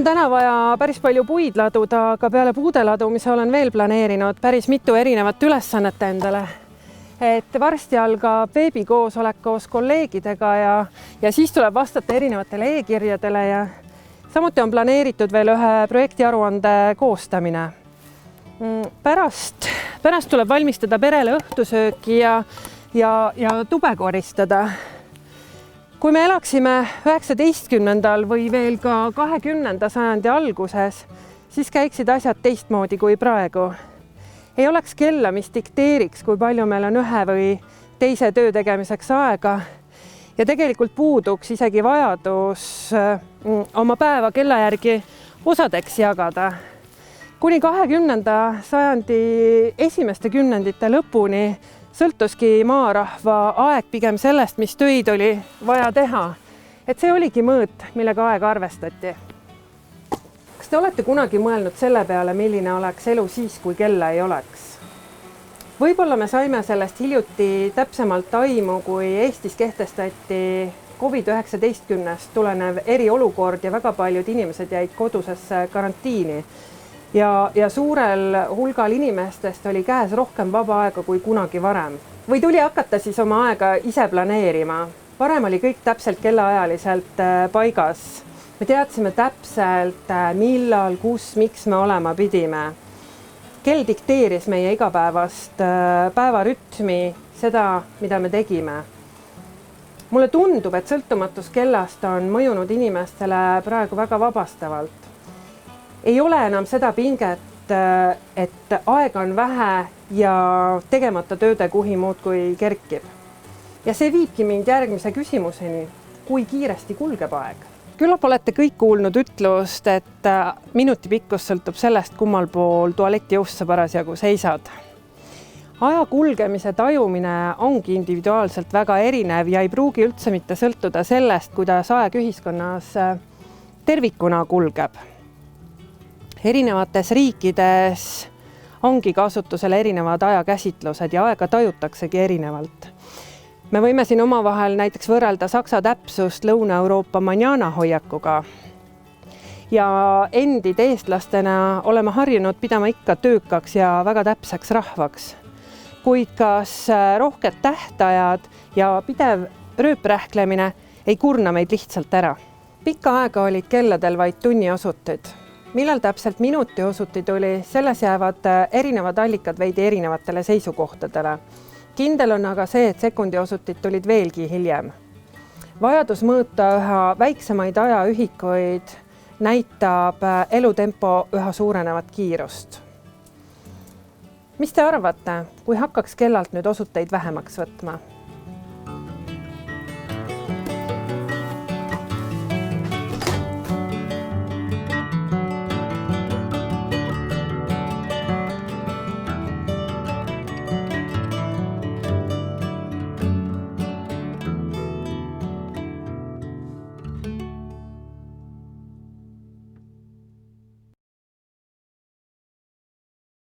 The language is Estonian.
mul on täna vaja päris palju puid laduda, aga peale puude ladumise olen veel planeerinud päris mitu erinevat ülesannet endale. Et varsti algab veebikoosolek koos kolleegidega ja siis tuleb vastata erinevatele e-kirjadele ja samuti on planeeritud veel ühe projektiaruande koostamine. Pärast tuleb valmistada perele õhtusööki ja tube koristada. Kui me elaksime 19. või veel ka 20. sajandi alguses, siis käiksid asjad teistmoodi kui praegu. Ei oleks kella, mis dikteeriks, kui palju meil on ühe või teise töö tegemiseks aega ja tegelikult puuduks isegi vajadus oma päeva kella järgi osadeks jagada. Kuni 20. sajandi esimeste kümnendite lõpuni sõltuski maarahva aeg pigem sellest, mis töid oli vaja teha. Et see oligi mõõt, millega aega arvestati. Kas te olete kunagi mõelnud selle peale, milline oleks elu siis, kui kella ei oleks? Võib-olla me saime sellest hiljuti täpsemalt aimu, kui Eestis kehtestati COVID-19 tulenev eriolukord ja väga paljud inimesed jäid kodusesse karantiini. Ja suurel hulgal inimestest oli käes rohkem vaba aega kui kunagi varem. Või tuli hakata siis oma aega ise planeerima. Varem oli kõik täpselt kellaajaliselt paigas. Me teadsime täpselt, millal, kus, miks me olema pidime. Kell dikteeris meie igapäevast päevarütmi, seda, mida me tegime. Mulle tundub, et sõltumatus kellast on mõjunud inimestele praegu väga vabastavalt. Ei ole enam seda pinget, et aega on vähe ja tegemata tööde kuhi muudkui kerkib. Ja see viibki mind järgmise küsimuseni, kui kiiresti kulgeb aeg. Küllap olete kõik kuulnud ütlust, et minuti pikkus sõltub sellest, kummal pool tualeti ust sa parasjagu seisad. Aja kulgemise tajumine ongi individuaalselt väga erinev ja ei pruugi üldse mitte sõltuda sellest, kuidas aeg ühiskonnas tervikuna kulgeb. Erinevates riikides ongi kasutusel erinevad ajakäsitlused ja aega tajutaksegi erinevalt. Me võime siin omavahel näiteks võrrelda Saksa täpsust Lõuna-Euroopa manjana hoiakuga. Ja endid eestlastena oleme harjunud pidama ikka töökaks ja väga täpseks rahvaks. Kuid kas rohked tähtajad ja pidev rööprähklemine ei kurna meid lihtsalt ära. Pikka aega olid kelladel vaid tunniosutid. Millal täpselt minuti osutid oli, selles jäävad erinevad allikad veidi erinevatele seisukohtadele. Kindel on aga see, et sekundiosutit tulid veelgi hiljem. Vajadus mõõta üha väiksemaid ajaühikuid näitab elutempo üha suurenevat kiirust. Mis te arvate, kui hakkaks kellalt nüüd osuteid vähemaks võtma?